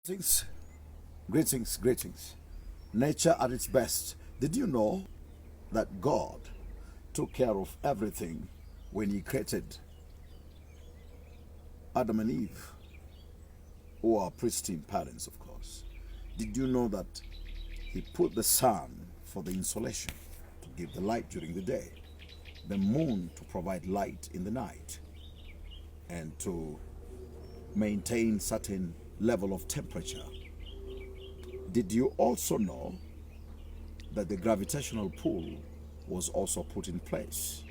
Greetings, greetings, greetings. Nature at its best. Did you know that God took care of everything when He created Adam and Eve, who are pristine parents, of course? Did you know that He put the sun for the insolation to give the light during the day, the moon to provide light in the night, and to maintain certain level of temperature? Did you also know that the gravitational pull was also put in place?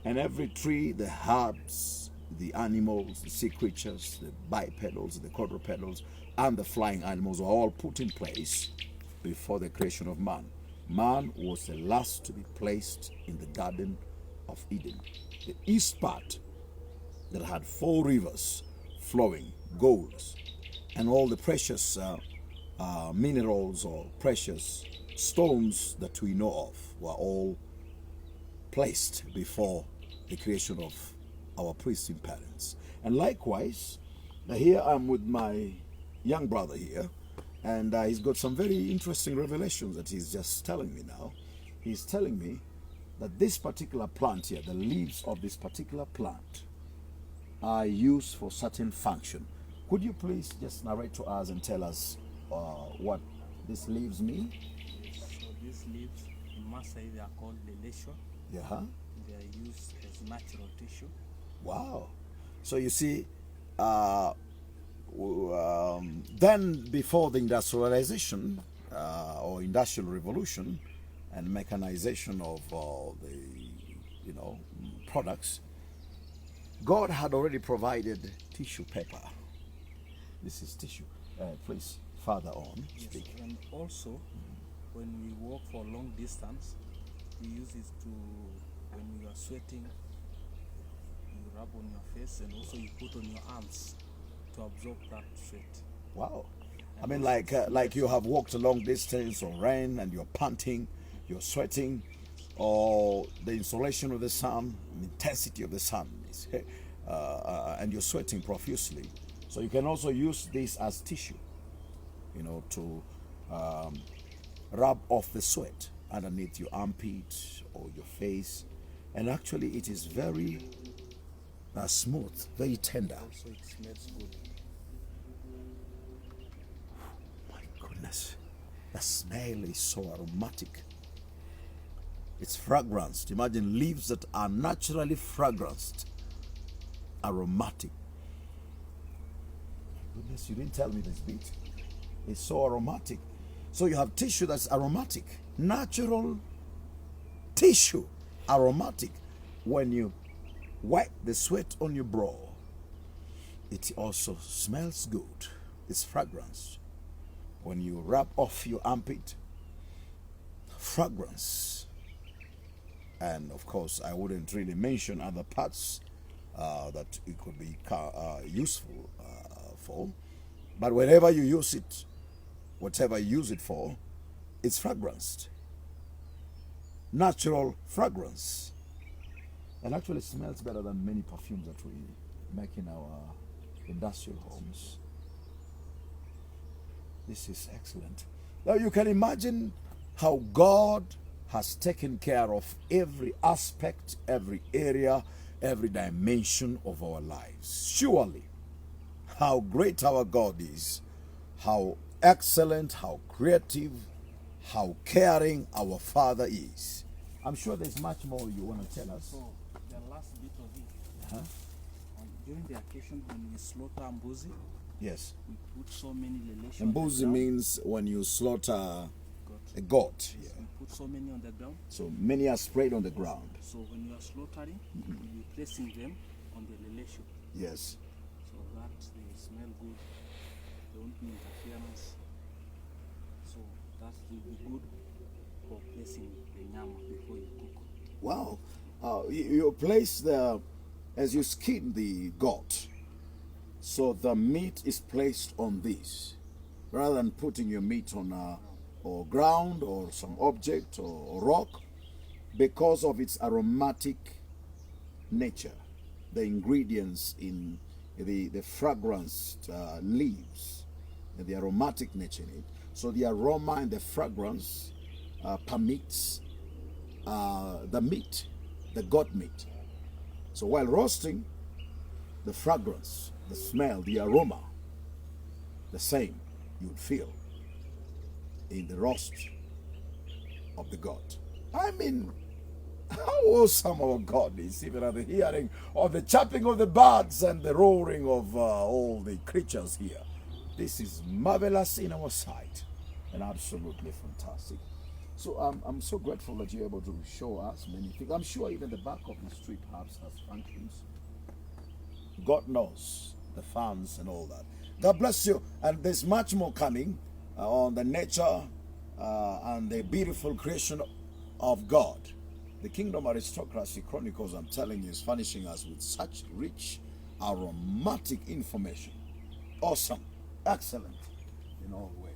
And every tree, the herbs, the animals, the sea creatures, the bipedals, the quadrupedals, and the flying animals were all put in place before the creation of man. Man was the last to be placed in the Garden of Eden. The east part that had 4 rivers flowing, golds, and all the precious minerals or precious stones that we know of were all placed before the creation of our pristine parents. And likewise, here I'm with my young brother here, and he's got some very interesting revelations that he's just telling me now. He's telling me that this particular plant here, the leaves of this particular plant, are used for certain function. Could you please just narrate to us and tell us what these leaves mean? So these leaves, in Maasai, they are called lelesho. Yeah. They are used as natural tissue. Wow. So you see, then before the industrialization or industrial revolution and mechanization of the products, God had already provided tissue paper. This is tissue. Please, further on, speak. Yes, and also, when we walk for long distance, we use it to, when you are sweating, you rub on your face, and also you put on your arms to absorb that sweat. Wow. I mean, like you have walked a long distance or rain and you're panting, you're sweating, or the insolation of the sun, the intensity of the sun, and you're sweating profusely. So you can also use this as tissue, to rub off the sweat underneath your armpit or your face. And actually it is very smooth, very tender. Also, it smells good. My goodness, the smell is so aromatic. It's fragranced. Imagine leaves that are naturally fragranced, aromatic. My goodness, you didn't tell me this bit. It's so aromatic. So you have tissue that's aromatic, natural tissue, aromatic. When you wipe the sweat on your brow, it also smells good. It's fragrance. When you rub off your armpit, fragrance. And of course, I wouldn't really mention other parts that it could be useful for. But wherever you use it, whatever you use it for, it's fragranced. Natural fragrance. And actually smells better than many perfumes that we make in our industrial homes. This is excellent. Now you can imagine how God has taken care of every aspect, every area, every dimension of our lives. Surely, how great our God is, how excellent, how creative, how caring our Father is. I'm sure there's much more you want to tell us. So, the last bit of it, during the occasion when we slaughter mbuzi, Yes. we put so many lelesho. Mbuzi means when you slaughter a goat. Yeah. We put so many on the ground. So many are sprayed on the ground. So when you are slaughtering, you'll be placing them on the lelesho. Yes. So that they smell good. There won't be interference. So that will be good for placing the nyama before you cook. Wow. You place as you skin the goat, so the meat is placed on this, rather than putting your meat on or ground or some object or rock, because of its aromatic nature, the ingredients in the fragranced leaves and the aromatic nature in it. So the aroma and the fragrance permits the meat, the goat meat. So while roasting, the fragrance, the smell, the aroma, the same you would feel in the roast of the goat. I mean, how awesome our God is, even at the hearing of the chirping of the birds and the roaring of all the creatures here. This is marvelous in our sight and absolutely fantastic. So I'm so grateful that you're able to show us many things. I'm sure even the back of the street perhaps has functions. God knows the fans and all that. God bless you. And there's much more coming on the nature and the beautiful creation of God. The Kingdom Aristocracy Chronicles, I'm telling you, is furnishing us with such rich, aromatic information. Awesome. Excellent in all ways.